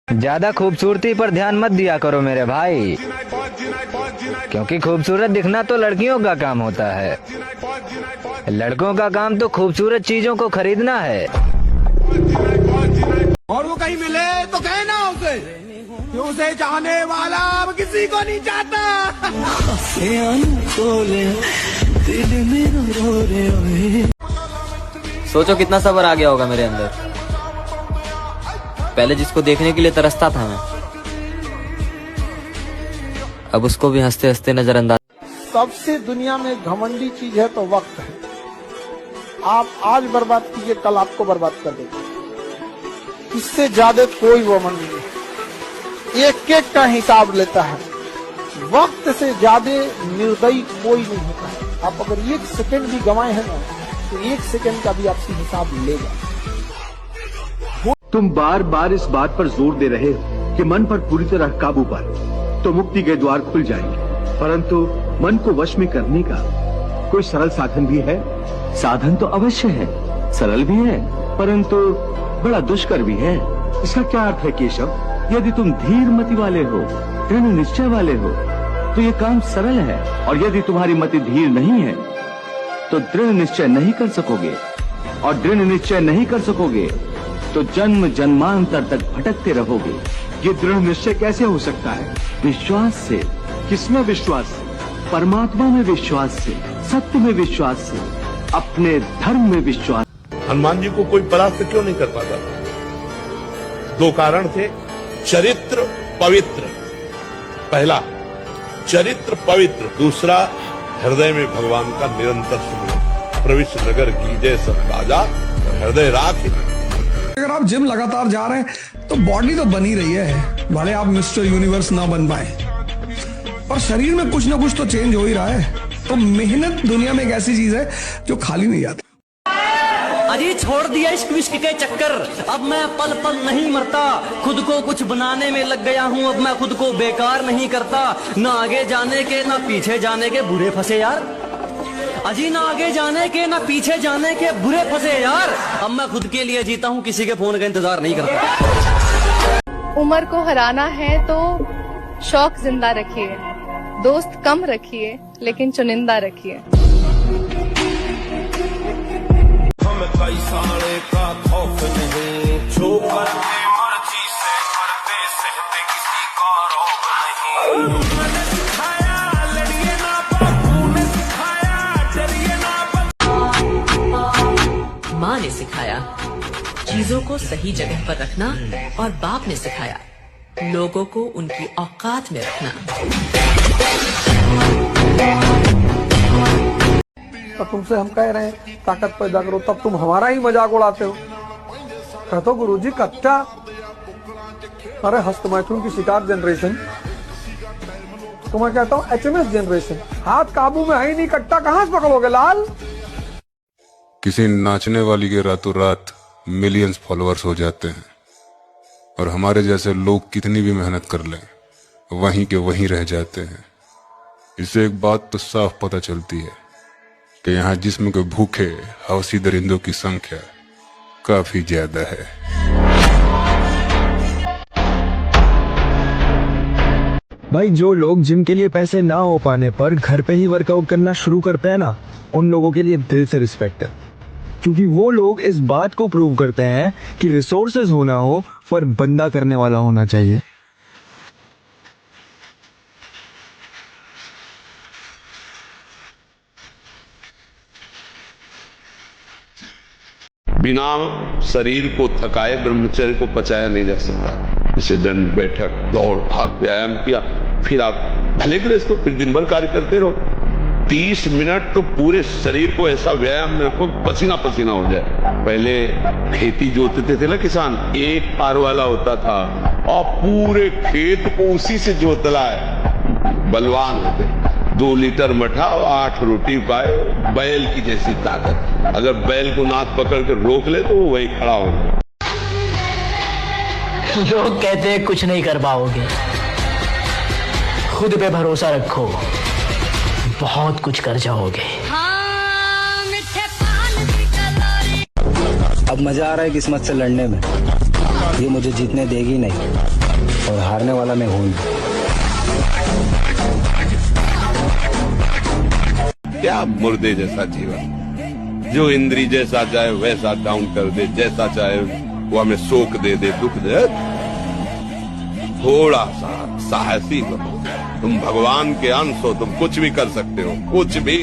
ज्यादा खूबसूरती पर ध्यान मत दिया करो मेरे भाई, क्योंकि खूबसूरत दिखना तो लड़कियों का काम होता है। लड़कों का काम तो खूबसूरत चीजों को खरीदना है। और वो कहीं मिले तो कहना उसे कि उसे चाहने वाला अब किसी को नहीं चाहता। सोचो कितना सब्र आ गया होगा मेरे अंदर। पहले जिसको देखने के लिए तरसता था मैं, अब उसको भी हंसते हंसते नजरअंदाज। सबसे दुनिया में घमंडी चीज है तो वक्त है। आप आज बर्बाद कीजिए, कल आपको बर्बाद कर देगा। इससे ज्यादा कोई वमन नहीं है। एक एक का हिसाब लेता है। वक्त से ज्यादा निर्दयी कोई नहीं होता है। आप अगर एक सेकंड भी गंवाए हैं ना, तो एक सेकंड का भी आपसे हिसाब लेगा। तुम बार बार इस बात पर जोर दे रहे हो कि मन पर पूरी तरह काबू पाए तो मुक्ति के द्वार खुल जाएंगे, परंतु मन को वश में करने का कोई सरल साधन भी है? साधन तो अवश्य है, सरल भी है, परंतु बड़ा दुष्कर भी है। इसका क्या अर्थ है केशव? यदि तुम धीर मति वाले हो, दृढ़ निश्चय वाले हो, तो ये काम सरल है, और यदि तुम्हारी मति धीर नहीं है तो दृढ़ निश्चय नहीं कर सकोगे, और दृढ़ निश्चय नहीं कर सकोगे तो जन्म जन्मांतर तक भटकते रहोगे। ये दृढ़ निश्चय कैसे हो सकता है? विश्वास से। किसमें विश्वास से? परमात्मा में विश्वास से, सत्य में विश्वास से, अपने धर्म में विश्वास। हनुमान जी को कोई परास्त क्यों नहीं कर पाता? दो कारण थे। चरित्र पवित्र, पहला चरित्र पवित्र, दूसरा हृदय में भगवान का निरंतर स्मरण। प्रविष्ट नगर कीजे सब राजा, हृदय राख। अगर आप जिम लगातार जा रहे हैं तो बॉडी तो बनी रही है, भले आप मिस्टर यूनिवर्स ना बन पाए, पर शरीर में कुछ ना कुछ तो चेंज हो ही रहा है। तो मेहनत दुनिया में एक ऐसी चीज है जो खाली नहीं जाती। अजी छोड़ दिया इश्क विश्क के चक्कर, अब मैं पल पल नहीं मरता। खुद को कुछ बनाने में लग गया हूँ, अब मैं खुद को बेकार नहीं करता। ना आगे जाने के ना पीछे जाने के बुरे फंसे यार। अजी ना आगे जाने के ना पीछे जाने के बुरे फंसे यार। अब मैं खुद के लिए जीता हूँ, किसी के फोन का इंतजार नहीं करता। उम्र को हराना है तो शौक जिंदा रखिए, दोस्त कम रखिए लेकिन चुनिंदा रखिए। कई साले का खौफ नहीं, जो करते मर्जी से करते सहते किसी का रौब नहीं। मैंने सिखाया लड़िए ना, बापू ने सिखाया डरिए ना। माँ ने सिखाया चीजों को सही जगह पर रखना, और बाप ने सिखाया लोगों को उनकी औकात में रखना। तो तुमसे हम कह रहे हैं ताकत पैदा करो, तब तुम हमारा ही मजाक उड़ाते हो। कहते हो गुरुजी कच्चा। अरे हस्त मैथुन की शिकार जनरेशन, तो मैं कहता हूँ HMS जनरेशन। हाथ काबू में है ही नहीं, कट्टा कहाँ से पकड़ोगे लाल? किसी नाचने वाली के रातों रात मिलियंस फॉलोअर्स हो जाते हैं, और हमारे जैसे लोग कितनी भी मेहनत कर लें वहीं के वहीं रह जाते हैं। इससे एक बात तो साफ पता चलती है कि यहाँ जिस्म के भूखे हवसी दरिंदों की संख्या काफी ज्यादा है। भाई जो लोग जिम के लिए पैसे ना हो पाने पर घर पे ही वर्कआउट करना शुरू करते हैं ना, उन लोगों के लिए दिल से रिस्पेक्ट है, क्योंकि वो लोग इस बात को प्रूव करते हैं कि रिसोर्सेज होना हो पर बंदा करने वाला होना चाहिए। बिना शरीर को थकाए ब्रह्मचर्य को पचाया नहीं जा सकता। जैसे दंड बैठक दौड़ भाग व्यायाम किया, फिर आप भले गृहस्थ हो, फिर दिन भर कार्य करते रहो। 30 मिनट तो पूरे शरीर को ऐसा व्यायाम में रखो पसीना पसीना हो जाए। पहले खेती जोतते थे ना किसान, एक पार वाला होता था और पूरे खेत को उसी से जोतला है। बलवान होते, 2 लीटर मठा और 8 रोटी पाए, बैल की जैसी ताकत। अगर बैल को नाक पकड़ के रोक ले तो वो वही खड़ा हो। लोग कहते हैं कुछ नहीं कर पाओगे, खुद पे भरोसा रखो, बहुत कुछ कर जाओगे। अब मजा आ रहा है किस्मत से लड़ने में। ये मुझे जीतने देगी नहीं, और हारने वाला मैं हूँ। क्या मुर्दे जैसा जीवन, जो इंद्री जैसा चाहे वैसा डाउन कर दे, जैसा चाहे वो हमें सोख दे दुख दे। थोड़ा सा साहसी बनो, तुम भगवान के अंश हो, तुम कुछ भी कर सकते हो, कुछ भी।